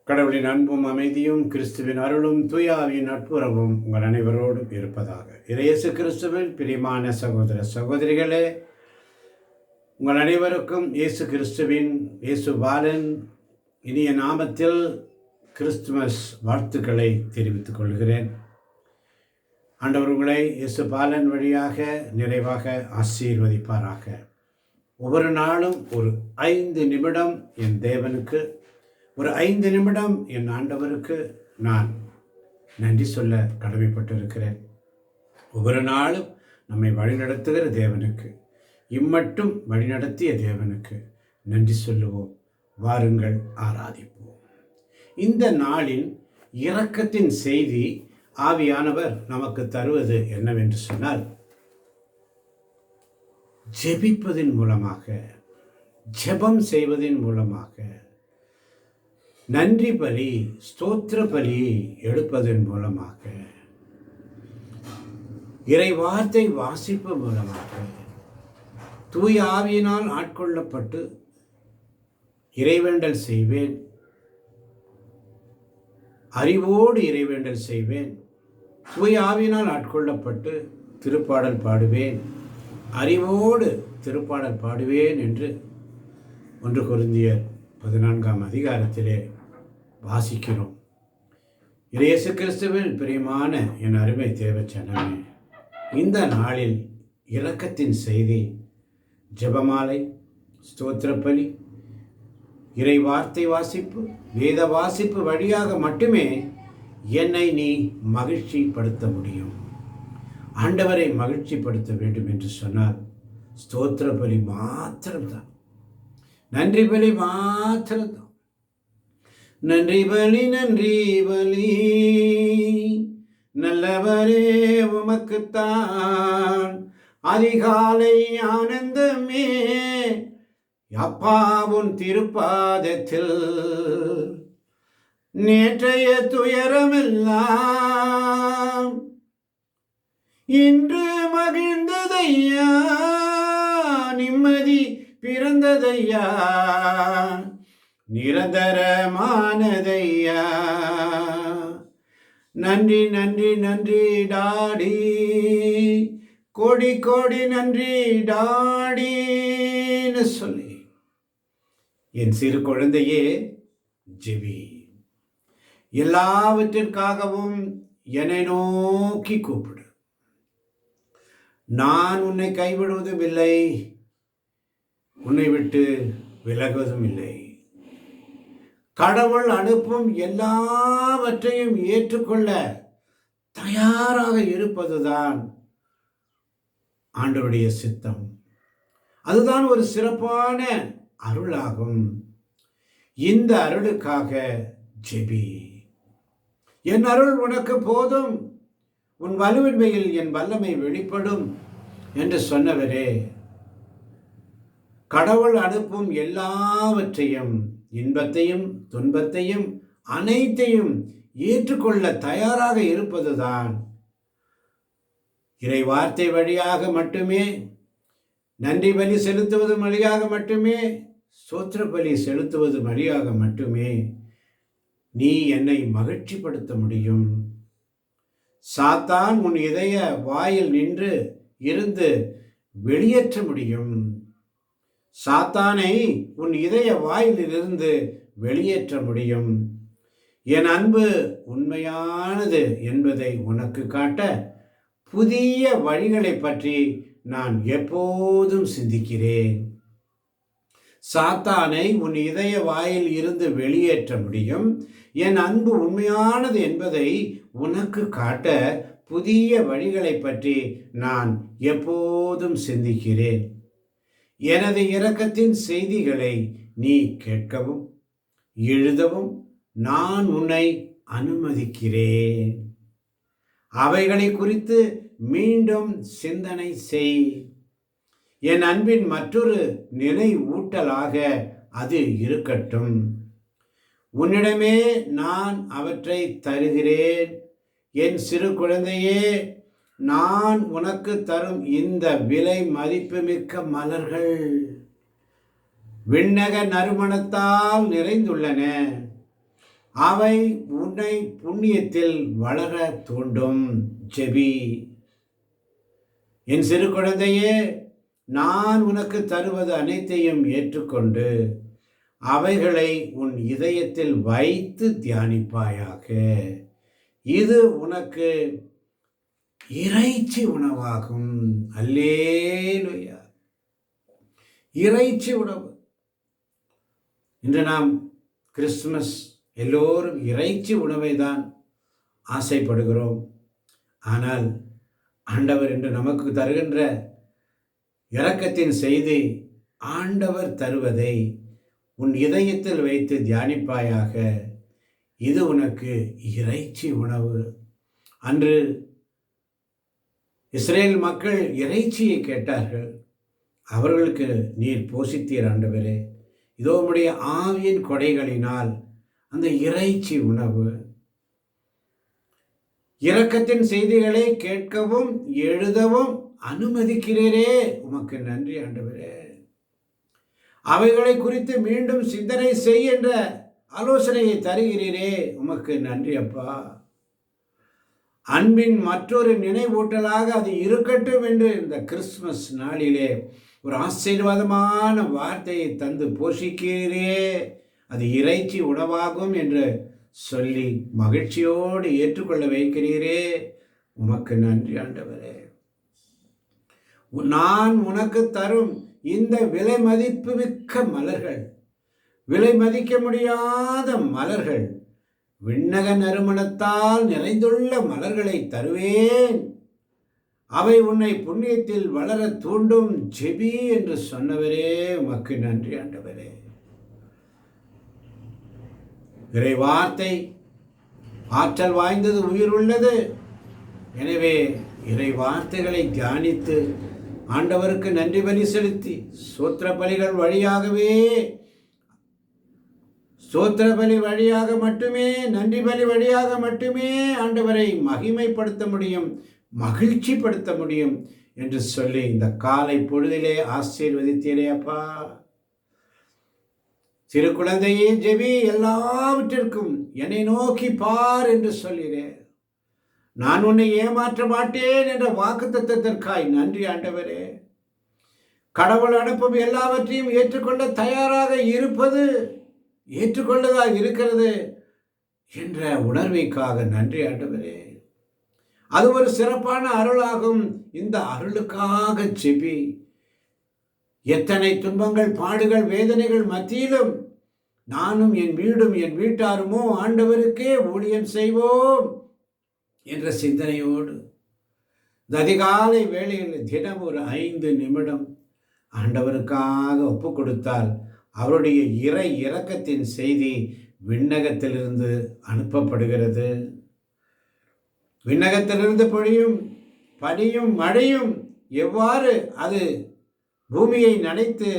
கடவுளின் அன்பும் அமைதியும் கிறிஸ்துவின் அருளும் தூயாவின் நட்புறவும் உங்கள் அனைவரோடும் இருப்பதாக. இயேசு கிறிஸ்துவின் பிரியமான சகோதர சகோதரிகளே, உங்கள் அனைவருக்கும் இயேசு கிறிஸ்துவின் இயேசு பாலன் இனிய நாமத்தில் கிறிஸ்துமஸ் வாழ்த்துக்களை தெரிவித்துக் கொள்கிறேன். ஆண்டவர் உங்களை இயேசு பாலன் வழியாக நிறைவாக ஆசீர்வதிப்பாராக. ஒவ்வொரு நாளும் ஒரு 5 நிமிடம் என் தேவனுக்கு, ஒரு 5 நிமிடம் என் ஆண்டவருக்கு நான் நன்றி சொல்ல கடமைப்பட்டிருக்கிறேன். ஒவ்வொரு நாளும் நம்மை வழிநடத்துகிற தேவனுக்கு, இம்மட்டும் வழிநடத்திய தேவனுக்கு நன்றி சொல்லுவோம். வாருங்கள், ஆராதிப்போம். இந்த நாளின் இரக்கத்தின் செய்தி ஆவியானவர் நமக்கு தருவது என்னவென்று சொன்னால், ஜெபிப்பதின் மூலமாக, ஜெபம் செய்வதின் மூலமாக, நன்றி பலி, ஸ்தோத்திர பலி எடுப்பதன் மூலமாக, இறை வார்த்தை வாசிப்பு மூலமாக, தூய ஆவியினால் ஆட்கொள்ளப்பட்டு இறைவேண்டல் செய்வேன், அறிவோடு இறைவேண்டல் செய்வேன், தூய ஆவியினால் ஆட்கொள்ளப்பட்டு திருப்பாடல் பாடுவேன், அறிவோடு திருப்பாடல் பாடுவேன் என்று 1 கொரிந்தியர் 14ஆம் அதிகாரத்திலே வாசிக்கிறோம். இயேசு கிறிஸ்துவில் பிரியமான என் அருமை தேவச்சனமே, இந்த நாளில் இரக்கத்தின் செய்தி, ஜெபமாலை, ஸ்தோத்திரப்பலி, இறை வார்த்தை வாசிப்பு, வேத வாசிப்பு வழியாக மட்டுமே என்னை நீ மகிழ்ச்சிப்படுத்த முடியும். ஆண்டவரை மகிழ்ச்சிப்படுத்த வேண்டும் என்று சொன்னால் ஸ்தோத்திர பலி மாத்திரம்தான், நன்றி பலி மாத்திரம்தான். நன்றி பலி, நன்றி பலி, நல்லவரே உமக்குத்தான் அதிகாலை ஆனந்தமே, அப்பாவும் திருப்பாதத்தில் நேற்றைய துயரமெல்லாம் இன்று மகிழ்ந்ததையா, நிம்மதி பிறந்ததையா, நிரந்தரமானதையா. நன்றி நன்றி நன்றி டாடி, கோடி கோடி நன்றி டாடின்னு சொல்லி, என் சிறு குழந்தையே ஜெபி. எல்லாவற்றிற்காகவும் என்னை நோக்கி கூப்பிடு. நான் உன்னை கைவிடுவதும் இல்லை, உன்னை விட்டு விலகுவதும் இல்லை. கடவுள் அனுப்பும் எல்லாவற்றையும் ஏற்றுக்கொள்ள தயாராக இருப்பதுதான் ஆண்டவருடைய சித்தம். அதுதான் ஒரு சிறப்பான அருளாகும். இந்த அருளுக்காக ஜெபி. என் அருள் உனக்கு போதும், உன் வலுவின்மையில் என் வல்லமை வெளிப்படும் என்று சொன்னவரே, கடவுள் அனுப்பும் எல்லாவற்றையும், இன்பத்தையும் துன்பத்தையும் அனைத்தையும் ஏற்றுக்கொள்ள தயாராக இருப்பதுதான் இறை வார்த்தை வழியாக மட்டுமே, நன்றி பலி செலுத்துவது வழியாக மட்டுமே, ஸ்தோத்திர பலி செலுத்துவது வழியாக மட்டுமே நீ என்னை மகிழ்ச்சிப்படுத்த முடியும். சாத்தான் உன் இதய வாயில் நின்று இருந்து வெளியேற்ற முடியும். சாத்தானை உன் இதய வாயிலிருந்து வெளியேற்ற முடியும். என் அன்பு உண்மையானது என்பதை உனக்கு காட்ட புதிய வழிகளை பற்றி நான் எப்போதும் சிந்திக்கிறேன். சாத்தானை உன் இதய வாயில் இருந்து வெளியேற்ற முடியும். என் அன்பு உண்மையானது என்பதை உனக்கு காட்ட புதிய வழிகளை பற்றி நான் எப்போதும் சிந்திக்கிறேன். எனது இரக்கத்தின் செய்திகளை நீ கேட்கவும் எழுதவும் நான் உன்னை அனுமதிக்கிறேன். அவைகளை குறித்து மீண்டும் சிந்தனை செய். என் அன்பின் மற்றொரு நிலை ஊட்டலாக அது இருக்கட்டும். உன்னிடமே நான் அவற்றை தருகிறேன். என் சிறு குழந்தையே, நான் உனக்கு தரும் இந்த விலை மதிப்புமிக்க மலர்கள் விண்ணக நறுமணத்தால் நிறைந்துள்ளன. அவை உன்னை புண்ணியத்தில் வளர தூண்டும். ஜெபி. என் சிறு குழந்தையே, நான் உனக்கு தருவது அனைத்தையும் ஏற்றுக்கொண்டு அவைகளை உன் இதயத்தில் வைத்து தியானிப்பாயாக. இது உனக்கு இறைச்சி உணவாகும். அல்லேலூயா. இறைச்சி உணவு. இன்று நாம் கிறிஸ்துமஸ் எல்லோரும் இறைச்சி உணவை தான் ஆசைப்படுகிறோம். ஆனால் ஆண்டவர் இன்று நமக்கு தருகின்ற இரக்கத்தின் செய்தி, ஆண்டவர் தருவதை உன் இதயத்தில் வைத்து தியானிப்பாயாக. இது உனக்கு இறைச்சி உணவு. அன்று இஸ்ரேல் மக்கள் இறைச்சியை கேட்டார்கள். அவர்களுக்கு நீர் போஷித்தீர் ஆண்டவரே. இதோ உம்முடைய ஆவியின் கொடைகளினால் அந்த இறைச்சி உணவு. இரக்கத்தின் செய்திகளை கேட்கவும் எழுதவும் அனுமதிக்கிறீரே, உமக்கு நன்றி ஆண்டவரே. அவைகளை குறித்து மீண்டும் சிந்தனை செய் என்ற ஆலோசனையை தருகிறீரே, உமக்கு நன்றி அப்பா. அன்பின் மற்றொரு நினைவூட்டலாக அது இருக்கட்டும் என்று இந்த கிறிஸ்துமஸ் நாளிலே ஒரு ஆசீர்வாதமான வார்த்தையை தந்து போஷிக்கிறீரே, அது இறைச்சி உணவாகும் என்று சொல்லி மகிழ்ச்சியோடு ஏற்றுக்கொள்ள வைக்கிறீரே, உமக்கு நன்றி ஆண்டவரே. நான் உனக்கு தரும் இந்த விலை மதிப்பு மிக்க மலர்கள், விலை மதிக்க முடியாத மலர்கள், விண்ணக நறுமணத்தால் நிறைந்துள்ள மலர்களை தருவேன். அவை உன்னை புண்ணியத்தில் வளர தூண்டும். ஜெபி என்று சொன்னவரே, உமக்கு நன்றி ஆண்டவரே. இறை வார்த்தை ஆற்றல் வாய்ந்தது, உயிர் உள்ளது. எனவே இறை வார்த்தைகளை தியானித்து ஆண்டவருக்கு நன்றி பலி செலுத்தி ஸ்தோத்திர பலிகள் வழியாகவே, ஸ்தோத்திர பலி வழியாக மட்டுமே, நன்றி பலி வழியாக மட்டுமே ஆண்டவரை மகிமைப்படுத்த முடியும், மகிழ்ச்சிப்படுத்த முடியும் என்று சொல்லி இந்த காலை பொழுதிலே ஆசீர்வதித்தீரே அப்பா. சிறு குழந்தையே ஜெபி, எல்லாவற்றிற்கும் என்னை நோக்கி பார் என்று சொல்கிறேன். நான் உன்னை ஏமாற்ற மாட்டேன் என்ற வாக்குத்தத்தத்திற்காய் நன்றி ஆண்டவரே. கடவுள் அனுப்பும் எல்லாவற்றையும் ஏற்றுக்கொள்ள தயாராக இருப்பது, ஏற்றுக்கொள்ளதாக இருக்கிறது என்ற உணர்வைக்காக நன்றி ஆண்டவரே. அது ஒரு சிறப்பான அருளாகும். இந்த அருளுக்காக ஜெபி. எத்தனை துன்பங்கள், பாடுகள், வேதனைகள் மத்தியிலும் நானும் என் வீடும் என் வீட்டாருமோ ஆண்டவருக்கே ஊழியம் செய்வோம் என்ற சிந்தனையோடு இந்த அதிகாலை வேளையில் தினம் ஒரு 5 நிமிடம் ஆண்டவருக்காக ஒப்பு கொடுத்தால் அவருடைய இரக்கத்தின் செய்தி விண்ணகத்திலிருந்து அனுப்பப்படுகிறது. விண்ணகத்திலிருந்து பனியும் மழையும் எவ்வாறு அது பூமியை நனைத்து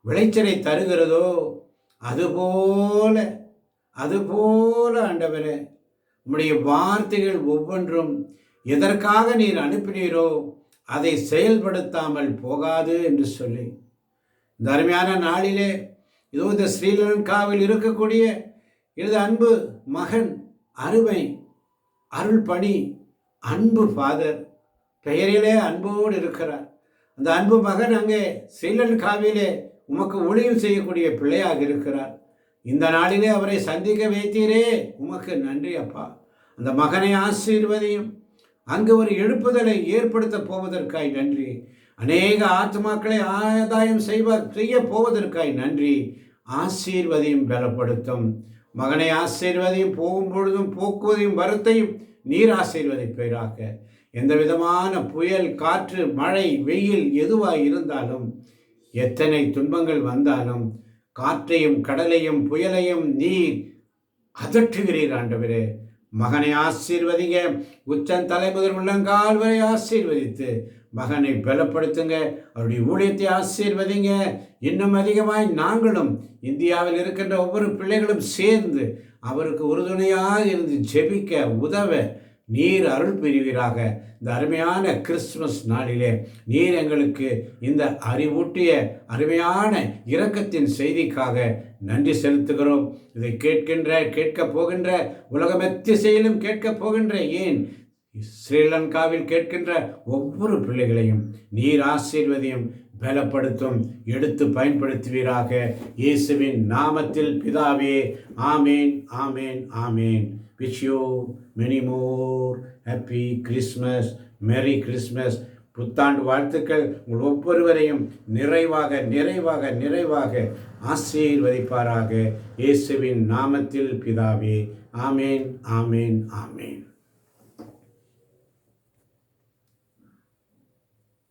விளைச்சலை தருகிறதோ அதுபோல ஆண்டவரே, உம்முடைய வார்த்தைகள் ஒவ்வொன்றும் எதற்காக நீர் அனுப்பினீரோ அதை செயல்படுத்தாமல் போகாது என்று சொல்லி இந்த அருமையான நாளிலே இதோ இந்த ஸ்ரீலங்காவில் இருக்கக்கூடிய எனது அன்பு மகன், அருமை அருள் பணி, அன்பு ஃபாதர் பெயரிலே அன்போடு இருக்கிறார். அந்த அன்பு மகன் அங்கே ஸ்ரீலங்காவிலே உமக்கு ஊழியம் செய்யக்கூடிய பிள்ளையாக இருக்கிறார். இந்த நாளிலே அவரை சந்திக்க வைத்தீரே, உமக்கு நன்றி அப்பா. அந்த மகனை ஆசீர்வதியும். அங்கு ஒரு எழுப்புதலை ஏற்படுத்த போவதற்காய் நன்றி. அநேக ஆத்மாக்களை ஆதாயம் செய்ய போவதற்காய் நன்றி. ஆசீர்வதியும், பலப்படுத்தும். மகனை ஆசீர்வதியும். போகும் பொழுதும் போக்குவதையும் வரத்தையும் நீர் ஆசீர்வதிப்பீராக. எந்த விதமான புயல், காற்று, மழை, வெயில் எதுவாய் இருந்தாலும், எத்தனை துன்பங்கள் வந்தாலும், காற்றையும் கடலையும் புயலையும் நீர் அதற்றுகிறீர் ஆண்டவரே. மகனை ஆசீர்வதிங்க. உச்சன் தலைமுதல் உள்ளங்கால் வரை ஆசீர்வதித்து மகனை பலப்படுத்துங்க. அவருடைய ஊழியத்தை ஆசீர்வதிங்க. இன்னும் அதிகமாய் நாங்களும் இந்தியாவில் இருக்கின்ற ஒவ்வொரு பிள்ளைகளும் சேர்ந்து அவருக்கு உறுதுணையாக இருந்து ஜெபிக்க உதவ நீர் அருள் பெறுவீராக. இந்த அருமையான கிறிஸ்துமஸ் நாளிலே நீர் எங்களுக்கு இந்த அறிவூட்டிய அருமையான இரக்கத்தின் செய்திக்காக நன்றி செலுத்துகிறோம். இதை கேட்கப் போகின்ற உலகமெத்திசையிலும் கேட்கப் போகின்ற ஏன் ஸ்ரீலங்காவில் கேட்கின்ற ஒவ்வொரு பிள்ளைகளையும் நீர் ஆசீர்வதியும், பலப்படுத்தும், எடுத்து பயன்படுத்துவீராக. இயேசுவின் நாமத்தில் பிதாவே. ஆமேன், ஆமேன், ஆமேன். Wish you many more happy Christmas, merry Christmas. புத்தாண்டு வாழ்த்துக்கள் உங்கள் ஒவ்வொருவரையும் நிறைவாக நிறைவாக நிறைவாக ஆசீர்வதிப்பாராக. இயேசுவின் நாமத்தில் பிதாவே. ஆமேன், ஆமேன், ஆமேன்.